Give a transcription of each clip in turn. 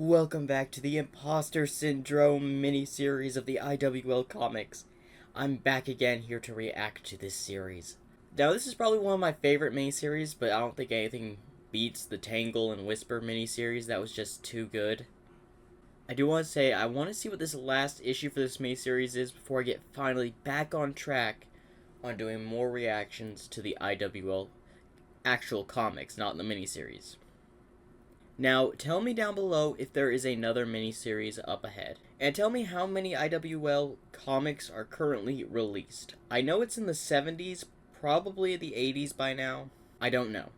Welcome back to the Imposter Syndrome mini-series of the IWL comics. I'm back again here to react to this series. Now, this is probably one of my favorite mini-series, but I don't think anything beats the Tangle and Whisper mini-series. That was just too good. I do want to say, I want to see what this last issue for this mini-series is before I get finally back on track on doing more reactions to the IWL actual comics, not the mini-series. Now, tell me down below if there is another mini-series up ahead. And tell me how many IWL comics are currently released. I know it's in the 70s, probably the 80s by now. I don't know.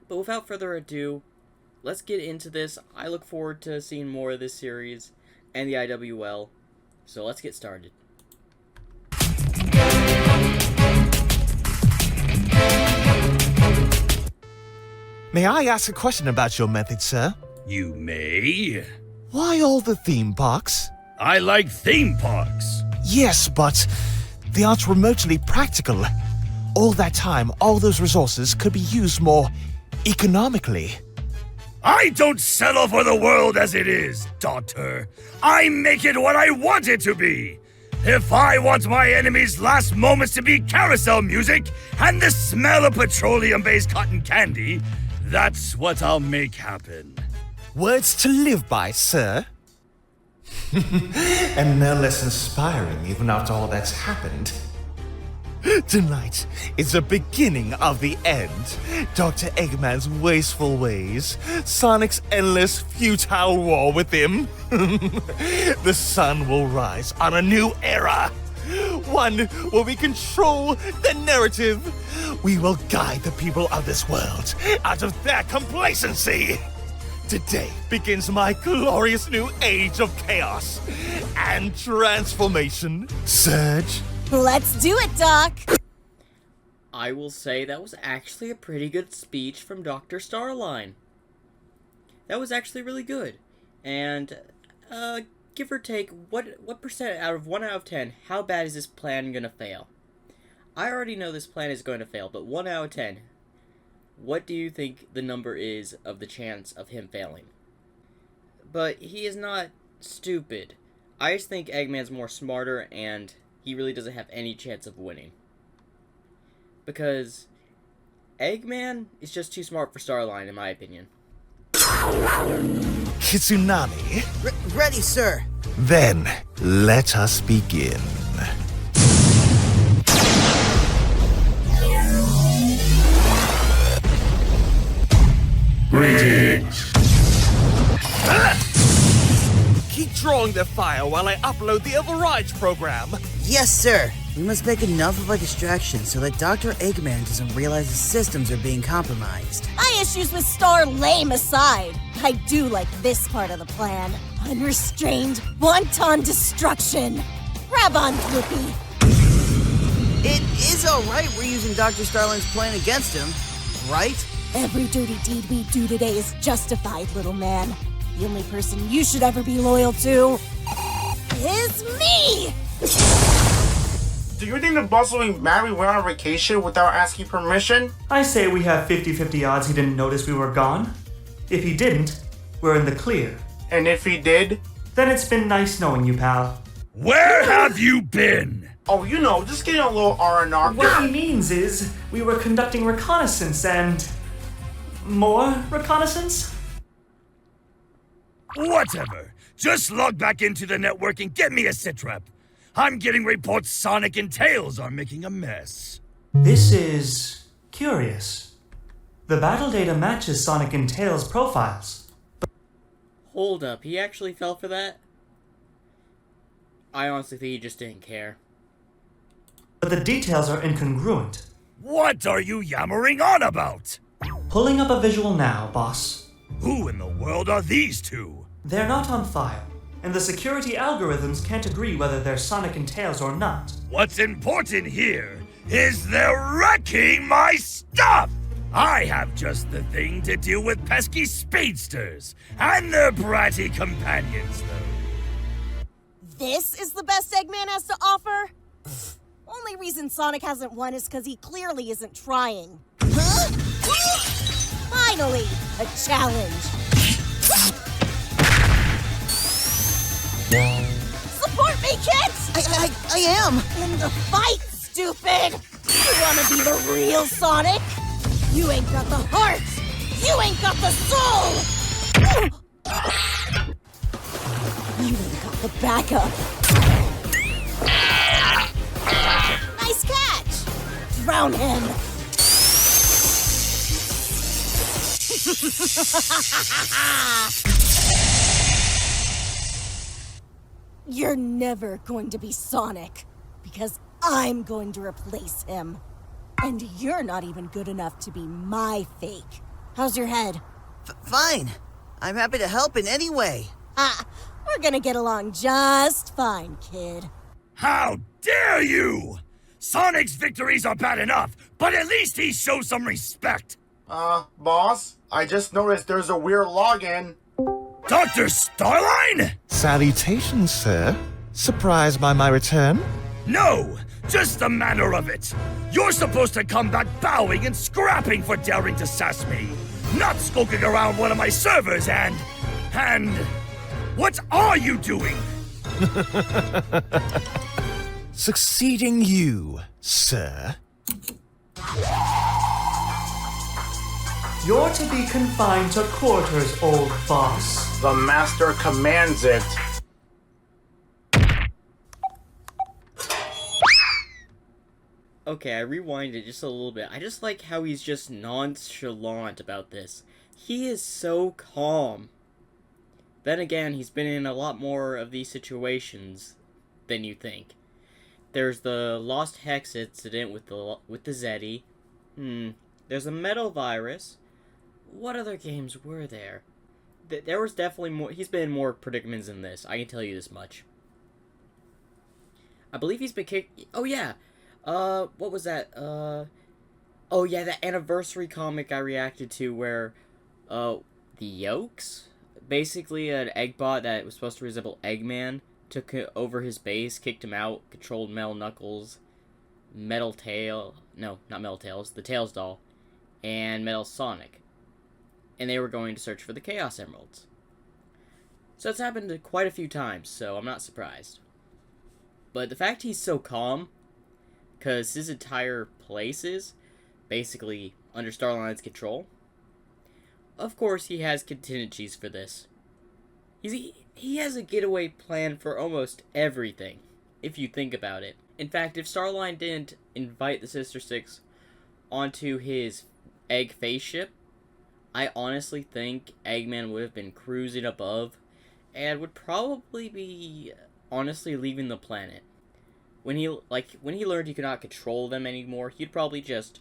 But without further ado, let's get into this. I look forward to seeing more of this series and the IWL. So let's get started. May I ask a question about your method, sir? You may. Why all the theme parks? I like theme parks. Yes, but they aren't remotely practical. All that time, all those resources could be used more economically. I don't settle for the world as it is, daughter. I make it what I want it to be. If I want my enemy's last moments to be carousel music and the smell of petroleum-based cotton candy, that's what I'll make happen. Words to live by, sir. And no less inspiring even after all that's happened. Tonight is the beginning of the end. Dr. Eggman's wasteful ways, Sonic's endless, futile war with him. The sun will rise on a new era. One where we control the narrative. We will guide the people of this world out of their complacency. Today begins my glorious new age of chaos and transformation. Surge. Let's do it, Doc! I will say that was actually a pretty good speech from Dr. Starline. That was actually really good. And, give or take, what percent out of 1 out of 10, how bad is this plan gonna fail? I already know this plan is going to fail, but 1 out of 10, what do you think the number is of the chance of him failing? But he is not stupid. I just think Eggman's more smarter, and he really doesn't have any chance of winning. Because Eggman is just too smart for Starline, in my opinion. Kitsunami. Ready, sir. Then, let us begin. Greetings. Keep drawing the file while I upload the override program. Yes, sir. We must make enough of a distraction so that Dr. Eggman doesn't realize the systems are being compromised. My issues with Star Lame aside, I do like this part of the plan. Unrestrained, wanton destruction. Grab on, Blippi. It is alright we're using Dr. Starline's plan against him, right? Every dirty deed we do today is justified, little man. The only person you should ever be loyal to is me! Do you think the boss will marry went on vacation without asking permission? I say we have 50-50 odds he didn't notice we were gone. If he didn't, we're in the clear. And if he did? Then it's been nice knowing you, pal. Where have you been? Oh, you know, just getting a little R&R. What he means is, we were conducting reconnaissance and... more reconnaissance? Whatever. Just log back into the network and get me a sitrep. I'm getting reports Sonic and Tails are making a mess. This is... curious. The battle data matches Sonic and Tails' profiles. Hold up, he actually fell for that? I honestly think he just didn't care. But the details are incongruent. What are you yammering on about? Pulling up a visual now, boss. Who in the world are these two? They're not on file, and the security algorithms can't agree whether they're Sonic and Tails or not. What's important here is they're wrecking my stuff! I have just the thing to deal with pesky speedsters and their bratty companions, though. This is the best Eggman has to offer? Only reason Sonic hasn't won is because he clearly isn't trying. Huh? Finally, a challenge. I am! In the fight, stupid! You wanna be the real Sonic? You ain't got the heart! You ain't got the soul! You ain't got the backup! Nice catch! Drown him! You're never going to be Sonic, because I'm going to replace him. And you're not even good enough to be my fake. How's your head? Fine. I'm happy to help in any way. We're gonna get along just fine, kid. How dare you! Sonic's victories are bad enough, but at least he shows some respect. Boss? I just noticed there's a weird login. Dr. Starline? Salutations, sir. Surprised by my return? No, just the manner of it. You're supposed to come back bowing and scrapping for daring to sass me, not skulking around one of my servers and... What are you doing? Succeeding you, sir. You're to be confined to quarters, old boss. The master commands it. Okay, I rewinded just a little bit. I just like how he's just nonchalant about this. He is so calm. Then again, he's been in a lot more of these situations than you think. There's the Lost Hex incident with the Zeddy. There's a metal virus. What other games were there? There was definitely more. He's been in more predicaments than this. I can tell you this much. I believe he's been kicked. Oh yeah. What was that? Oh yeah, that anniversary comic I reacted to where, the Yolks, basically an eggbot that was supposed to resemble Eggman, took over his base, kicked him out, controlled Metal Knuckles, Metal Tail, no, not Metal Tails, the Tails doll, and Metal Sonic. And they were going to search for the Chaos Emeralds. So it's happened quite a few times, so I'm not surprised. But the fact he's so calm, because his entire place is basically under Starline's control. Of course, he has contingencies for this. He has a getaway plan for almost everything, if you think about it. In fact, if Starline didn't invite the Sister Six onto his egg face ship, I honestly think Eggman would have been cruising above and would probably be honestly leaving the planet. When he learned he could not control them anymore, he'd probably just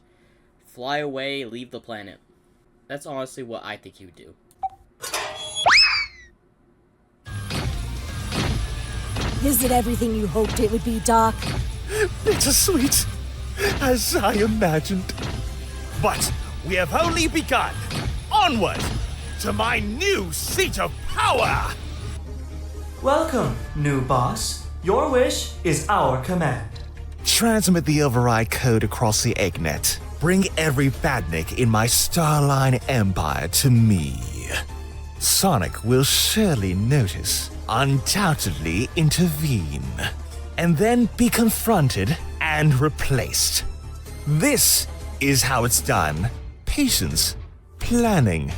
fly away, leave the planet. That's honestly what I think he would do. Is it everything you hoped it would be, Doc? Bittersweet, as I imagined. But we have only begun. Onward to my new seat of power! Welcome, new boss. Your wish is our command. Transmit the override code across the eggnet. Bring every badnik in my Starline Empire to me. Sonic will surely notice, undoubtedly intervene, and then be confronted and replaced. This is how it's done. Patience, planning,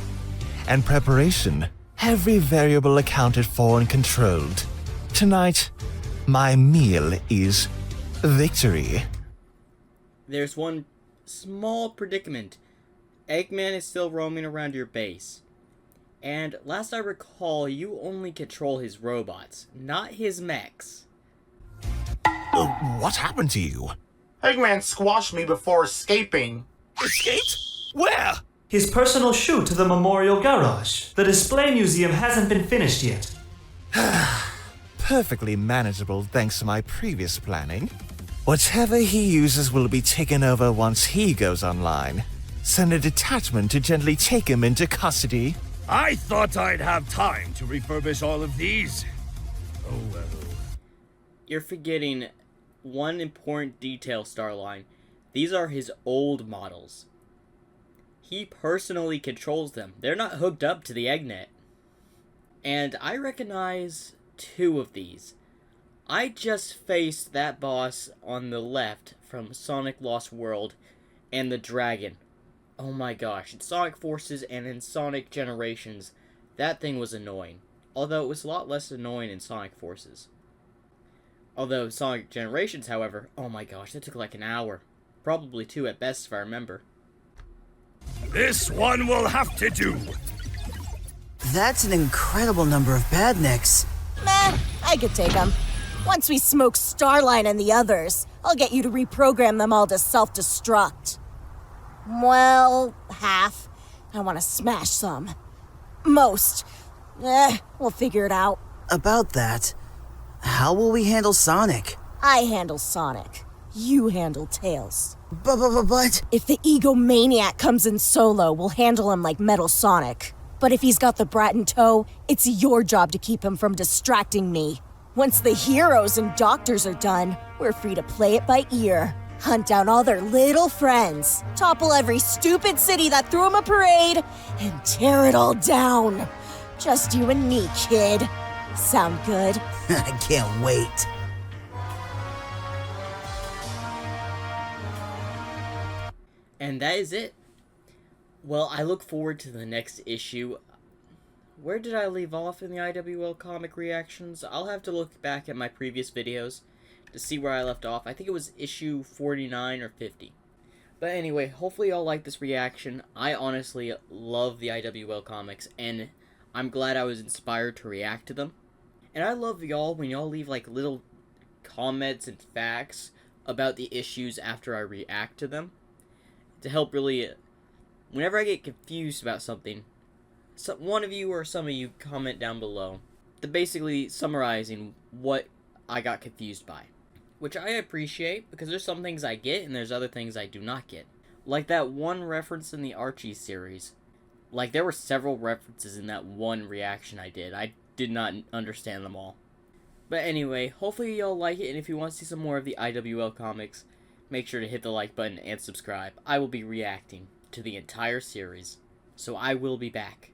and preparation. Every variable accounted for and controlled. Tonight, my meal is victory. There's one small predicament. Eggman is still roaming around your base. And last I recall, you only control his robots, not his mechs. What happened to you? Eggman squashed me before escaping. Escaped? Where? His personal chute to the Memorial Garage. The display museum hasn't been finished yet. Perfectly manageable thanks to my previous planning. Whatever he uses will be taken over once he goes online. Send a detachment to gently take him into custody. I thought I'd have time to refurbish all of these. Oh well. You're forgetting one important detail, Starline. These are his old models. He personally controls them. They're not hooked up to the Eggnet. And I recognize two of these. I just faced that boss on the left from Sonic Lost World and the Dragon. Oh my gosh, in Sonic Forces and in Sonic Generations, that thing was annoying. Although it was a lot less annoying in Sonic Forces. Although Sonic Generations, however, oh my gosh, that took like an hour. Probably 2 at best if I remember. This one will have to do. That's an incredible number of badniks. Meh, I could take them. Once we smoke Starline and the others, I'll get you to reprogram them all to self-destruct. Well, half. I want to smash some. Most. We'll figure it out. About that, how will we handle Sonic? I handle Sonic. You handle Tails. But... If the egomaniac comes in solo, we'll handle him like Metal Sonic. But if he's got the brat in tow, it's your job to keep him from distracting me. Once the heroes and doctors are done, we're free to play it by ear. Hunt down all their little friends, topple every stupid city that threw him a parade, and tear it all down. Just you and me, kid. Sound good? I can't wait. And that is it. Well, I look forward to the next issue. Where did I leave off in the IWL comic reactions? I'll have to look back at my previous videos to see where I left off. I think it was issue 49 or 50. But anyway, hopefully y'all like this reaction. I honestly love the IWL comics, and I'm glad I was inspired to react to them. And I love y'all when y'all leave like little comments and facts about the issues after I react to them. To help really, whenever I get confused about something, one of you or some of you comment down below, basically summarizing what I got confused by. Which I appreciate, because there's some things I get, and there's other things I do not get. Like that one reference in the Archie series. Like, there were several references in that one reaction I did. I did not understand them all. But anyway, hopefully y'all like it, and if you want to see some more of the IWL comics, make sure to hit the like button and subscribe. I will be reacting to the entire series, so I will be back.